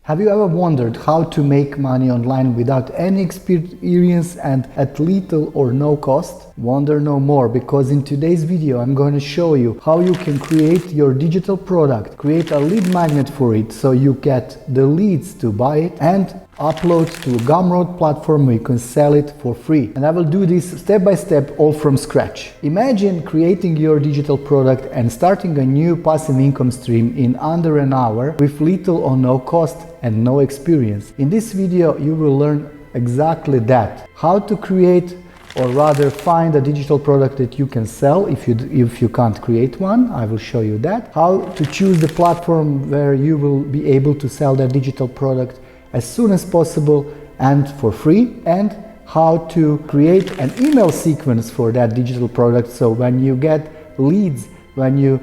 Have you ever wondered how to make money online without any experience and at little or no cost? Wonder no more, because in today's video I'm going to show you how you can create your digital product, create a lead magnet for it so you get the leads to buy it, and upload to a Gumroad platform where you can sell it for free. And I will do this step by step, all from scratch. Imagine creating your digital product and starting a new passive income stream in under an hour with little or no cost and no experience. In this video you will learn exactly that: how to create, or rather find, a digital product that you can sell if you can't create one. I will show you that. How to choose the platform where you will be able to sell that digital product as soon as possible and for free, and how to create an email sequence for that digital product, so when you get leads, when you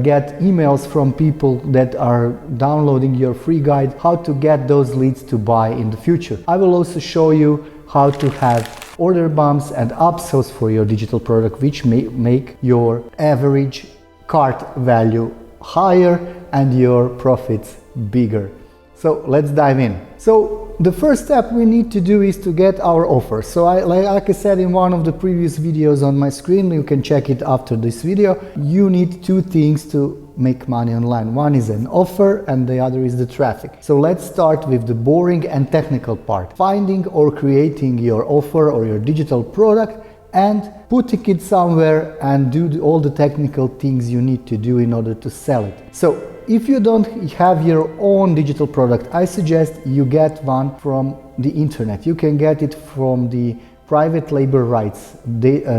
get emails from people that are downloading your free guide, how to get those leads to buy in the future. I will also show you how to have order bumps and upsells for your digital product, which may make your average cart value higher and your profits bigger. So let's dive in. So the first step we need to do is to get our offer. So like I said in one of the previous videos on my screen, you can check it after this video, you need two things to make money online. One is an offer and the other is the traffic. So let's start with the boring and technical part: finding or creating your offer or your digital product and putting it somewhere and do all the technical things you need to do in order to sell it. So if you don't have your own digital product, I suggest you get one from the internet. You can get it from the private label rights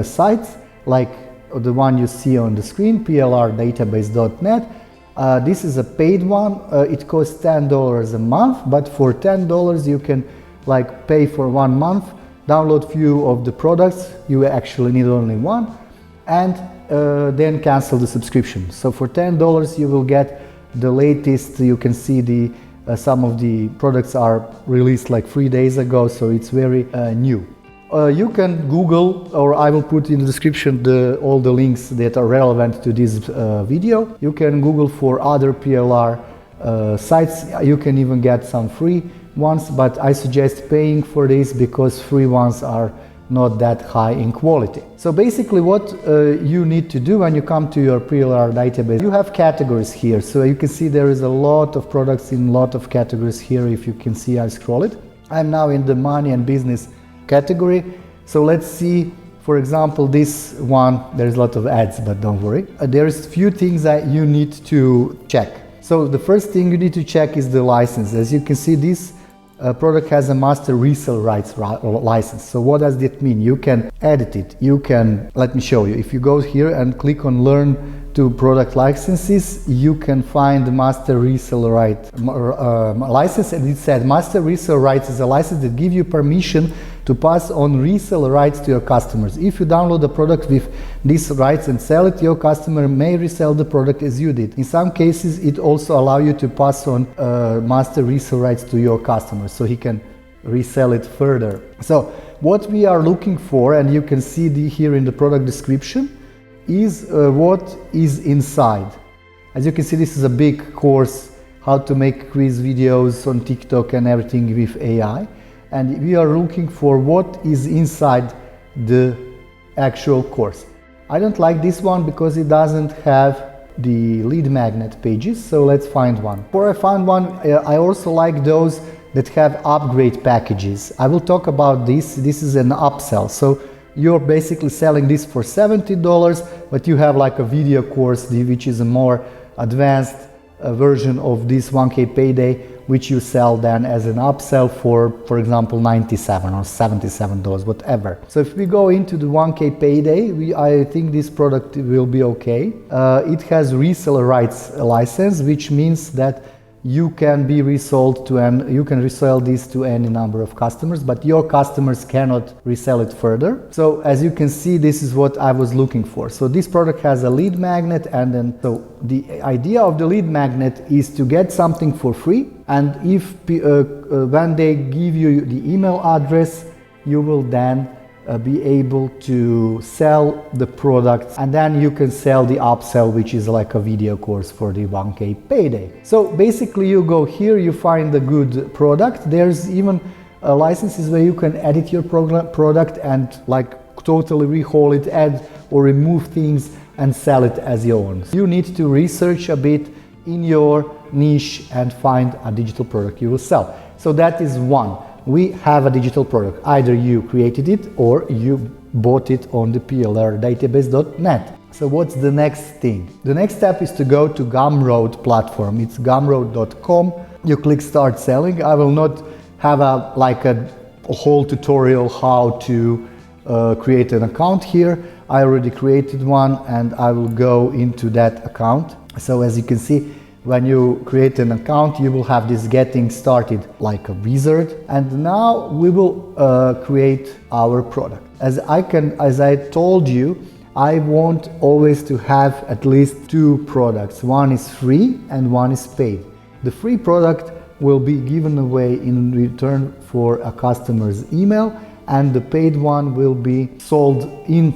sites like the one you see on the screen, plrdatabase.net. This is a paid one. It costs $10 a month, but for $10 you can pay for 1 month, download few of the products, you actually need only one, and then cancel the subscription. So for $10 you will get the latest. You can see some of the products are released like 3 days ago, so it's very new. You can Google, or I will put in the description all the links that are relevant to this video. You can Google for other PLR sites. You can even get some free ones, but I suggest paying for this because free ones are not that high in quality. So basically what you need to do when you come to your PLR database, you have categories here. So you can see there is a lot of products in a lot of categories here. If you can see, I scroll it. I'm now in the money and business category. So let's see, for example, this one, there's a lot of ads, but don't worry. There's few things that you need to check. So the first thing you need to check is the license. As you can see, this product has a master resale rights license. So what does that mean? You can edit it. You can, let me show you. If you go here and click on learn to product licenses, you can find the master resale right license, and it said master resale rights is a license that gives you permission to pass on resale rights to your customers. If you download a product with these rights and sell it, your customer may resell the product as you did. In some cases, it also allows you to pass on master resale rights to your customer, so he can resell it further. So what we are looking for, and you can see here in the product description, is what is inside. As you can see, this is a big course, how to make quiz videos on TikTok and everything with AI. And we are looking for what is inside the actual course. I don't like this one because it doesn't have the lead magnet pages, so let's find one. Before I find one, I also like those that have upgrade packages. I will talk about this. This is an upsell. So you're basically selling this for $70, but you have like a video course, which is a more advanced version of this 1K payday, which you sell then as an upsell for example, $97 or $77, whatever. So if we go into the 1K payday, I think this product will be okay. It has reseller rights license, which means that you can be resold to, and you can resell this to any number of customers, but your customers cannot resell it further. So as you can see, this is what I was looking for. So this product has a lead magnet, and then so the idea of the lead magnet is to get something for free, and if when they give you the email address, you will then be able to sell the products, and then you can sell the upsell, which is like a video course for the 1K payday. So basically you go here, you find the good product. There's even licenses where you can edit your product and like totally rehaul it, add or remove things and sell it as your own. You need to research a bit in your niche and find a digital product you will sell. So that is one. We have a digital product. Either you created it or you bought it on the plrdatabase.net. So what's the next thing? The next step is to go to Gumroad platform. It's gumroad.com. You click start selling. I will not have a whole tutorial how to create an account here. I already created one and I will go into that account. So as you can see, when you create an account, you will have this getting started like a wizard. And now we will create our product. As I told you, I want always to have at least two products. One is free and one is paid. The free product will be given away in return for a customer's email, and the paid one will be sold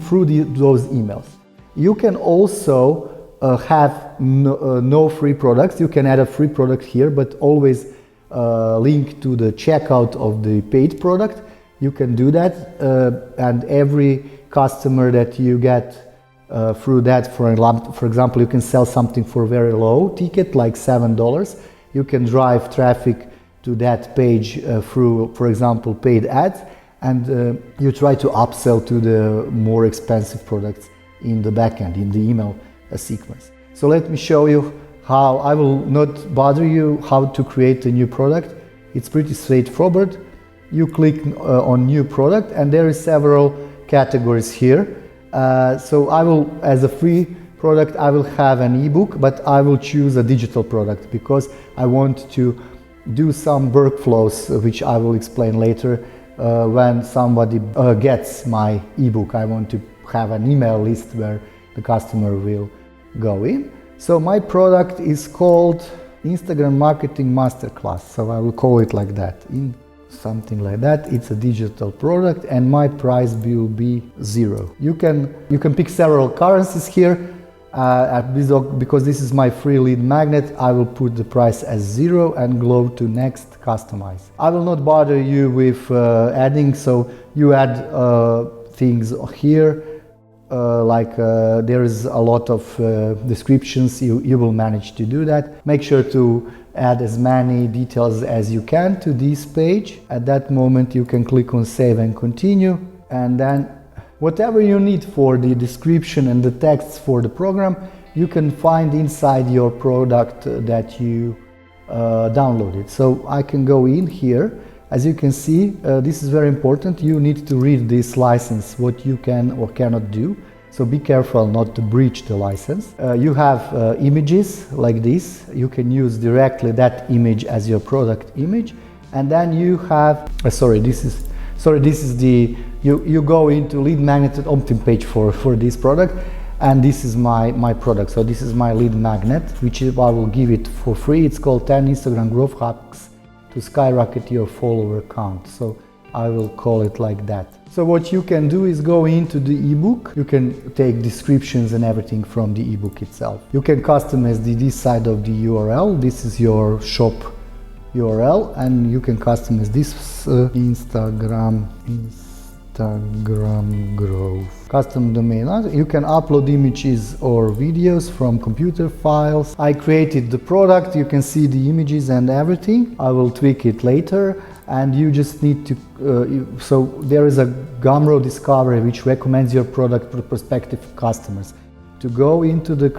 through those emails. You can also have no free products. You can add a free product here, but always link to the checkout of the paid product. You can do that, and every customer that you get through that, for example, you can sell something for very low ticket, like $7. You can drive traffic to that page through, for example, paid ads, and you try to upsell to the more expensive products in the backend, in the email sequence. So let me show you how. I will not bother you how to create a new product. It's pretty straightforward. You click on new product and there is several categories here. So I will, as a free product, I will have an ebook, but I will choose a digital product because I want to do some workflows, which I will explain later. When somebody gets my ebook, I want to have an email list where the customer will go in. So my product is called Instagram Marketing Masterclass. So I will call it like that, something like that. It's a digital product and my price will be $0. You can pick several currencies here. Because this is my free lead magnet, I will put the price as $0 and go to next, customize. I will not bother you with adding, so you add things here. There is a lot of descriptions. You will manage to do that. Make sure to add as many details as you can to this page. At that moment you can click on save and continue, and then whatever you need for the description and the texts for the program, you can find inside your product that you downloaded. So I can go in here. As you can see, this is very important. You need to read this license, what you can or cannot do. So be careful not to breach the license. You have images like this. You can use directly that image as your product image. And then you have, you go into lead magnet opt-in page for this product, and this is my product. So this is my lead magnet, which I will give it for free. It's called 10 Instagram growth hacks to skyrocket your follower count. So I will call it like that. So what you can do is go into the ebook. You can take descriptions and everything from the ebook itself. You can customize this side of the URL. This is your shop URL, and you can customize this Instagram growth custom domain. You can upload images or videos from computer files. I created the product. You can see the images and everything. I will tweak it later, and you just need to so there is a Gumroad discovery which recommends your product to prospective customers. To go into the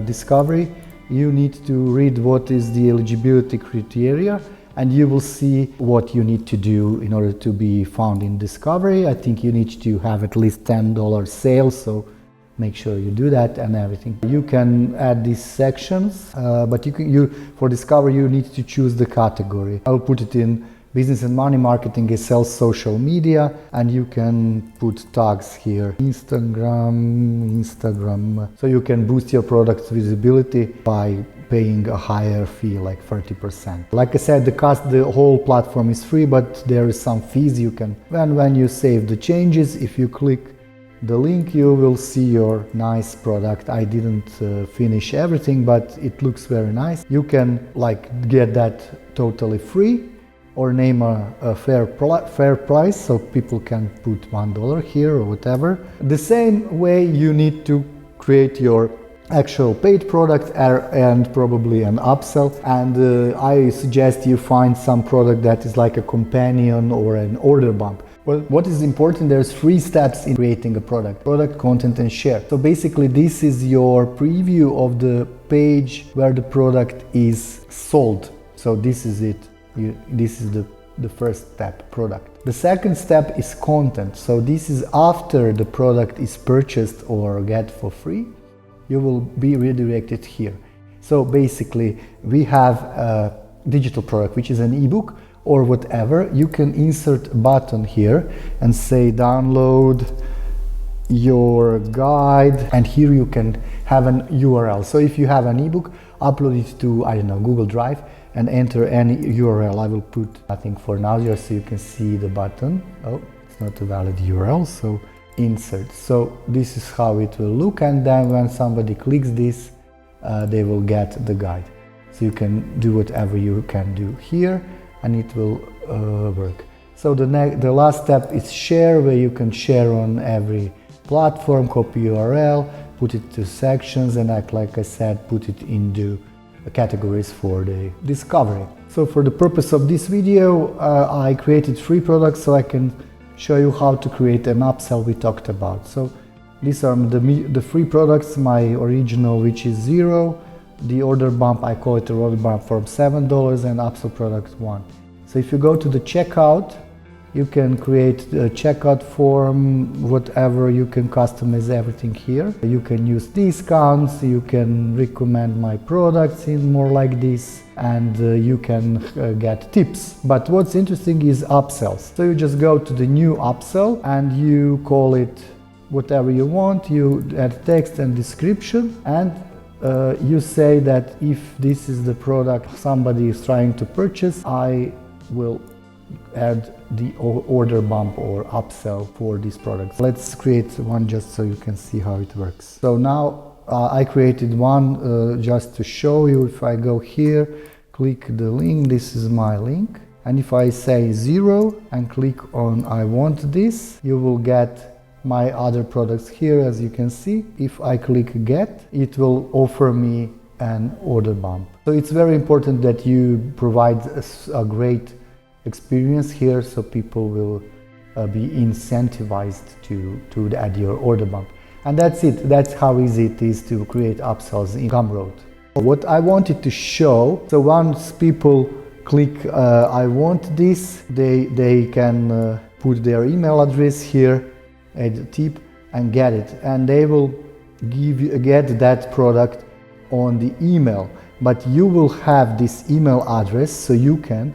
discovery, you need to read what is the eligibility criteria, and you will see what you need to do in order to be found in discovery. I think you need to have at least $10 sales, so make sure you do that and everything. You can add these sections, but for discovery you need to choose the category. I'll put it in business and money marketing is sales social media, and you can put tags here. Instagram. So you can boost your product's visibility by paying a higher fee, like 30%. Like I said, the whole platform is free, but there is some fees you can. When you save the changes, if you click the link, you will see your nice product. I didn't finish everything, but it looks very nice. You can like get that totally free, or name a fair price, so people can put $1 here or whatever. The same way you need to create your actual paid product and probably an upsell. And I suggest you find some product that is like a companion or an order bump. Well, what is important, there's 3 steps in creating a product: content, and share. So basically this is your preview of the page where the product is sold. So this is it. This is the first step, product. The second step is content. So this is after the product is purchased or get for free, you will be redirected here. So basically we have a digital product, which is an ebook or whatever. You can insert a button here and say download your guide, and here you can have an URL. So if you have an ebook, upload it to, I don't know, Google Drive, and enter any URL. I will put nothing for now just so you can see the button. Oh, it's not a valid URL, so insert. So this is how it will look, and then when somebody clicks this, they will get the guide. So you can do whatever you can do here, and it will work. So the last step is share, where you can share on every platform, copy URL, put it to sections, and like I said, put it into categories for the discovery. So for the purpose of this video, I created 3 products so I can show you how to create an upsell we talked about. So these are the 3 products, my original, which is 0, the order bump, I call it the order bump, from $7, and upsell product 1. So if you go to the checkout, you can create a checkout form, whatever, you can customize everything here. You can use discounts, you can recommend my products in more like this, and you can get tips. But what's interesting is upsells. So you just go to the new upsell and you call it whatever you want, you add text and description, and you say that if this is the product somebody is trying to purchase, I will add the order bump or upsell for these products. Let's create one just so you can see how it works. So now I created one just to show you. If I go here, click the link, this is my link, and if I say 0 and click on I want this, you will get my other products here, as you can see. If I click get, it will offer me an order bump. So it's very important that you provide a great experience here, so people will be incentivized to add your order bump. And that's it. That's how easy it is to create upsells in Gumroad. What I wanted to show, so once people click I want this, they can put their email address here, add a tip, and get it, and they will get that product on the email. But you will have this email address, so you can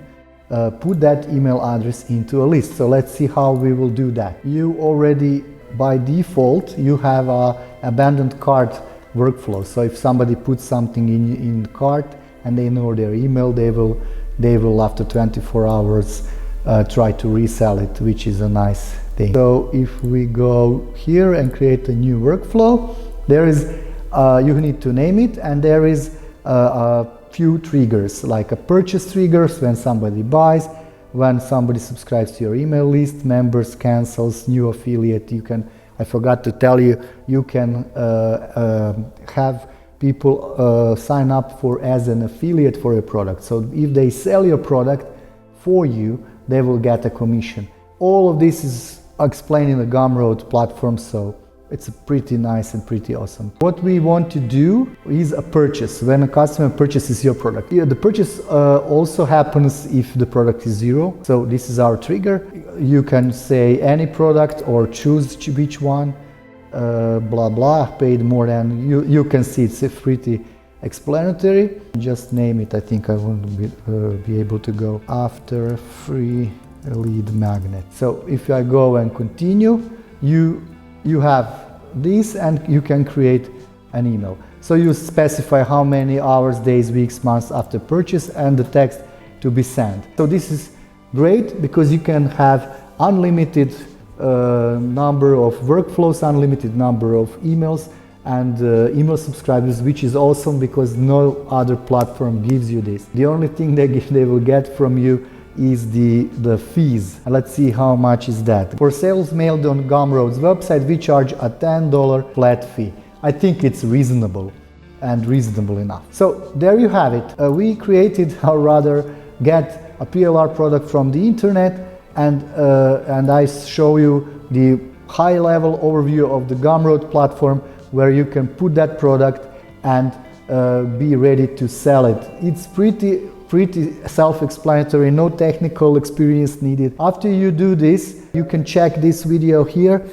put that email address into a list. So let's see how we will do that. You already, by default, you have a abandoned cart workflow. So if somebody puts something in the cart and they know their email, they will after 24 hours try to resell it, which is a nice thing. So if we go here and create a new workflow, there is you need to name it, and there is a few triggers, like a purchase triggers when somebody buys, when somebody subscribes to your email list, members, cancels, new affiliate. You can, I forgot to tell you, you can have people sign up as an affiliate for your product. So if they sell your product for you, they will get a commission. All of this is explained in the Gumroad platform, so it's pretty nice and pretty awesome. What we want to do is a purchase. When a customer purchases your product, the purchase also happens if the product is 0. So this is our trigger. You can say any product or choose which one, blah blah, paid more than, you can see it's pretty explanatory. Just name it. I think I won't be able to go after free lead magnet. So if I go and continue, you have this, and you can create an email. So you specify how many hours, days, weeks, months after purchase and the text to be sent. So this is great because you can have unlimited number of workflows, unlimited number of emails and email subscribers, which is awesome because no other platform gives you this. The only thing they will get from you is the fees. And let's see how much is that. For sales mailed on Gumroad's website, we charge a $10 flat fee. I think it's reasonable and reasonable enough. So there you have it. We created, or rather get a PLR product from the internet, and I show you the high-level overview of the Gumroad platform where you can put that product and be ready to sell it. It's pretty self-explanatory, no technical experience needed. After you do this, you can check this video here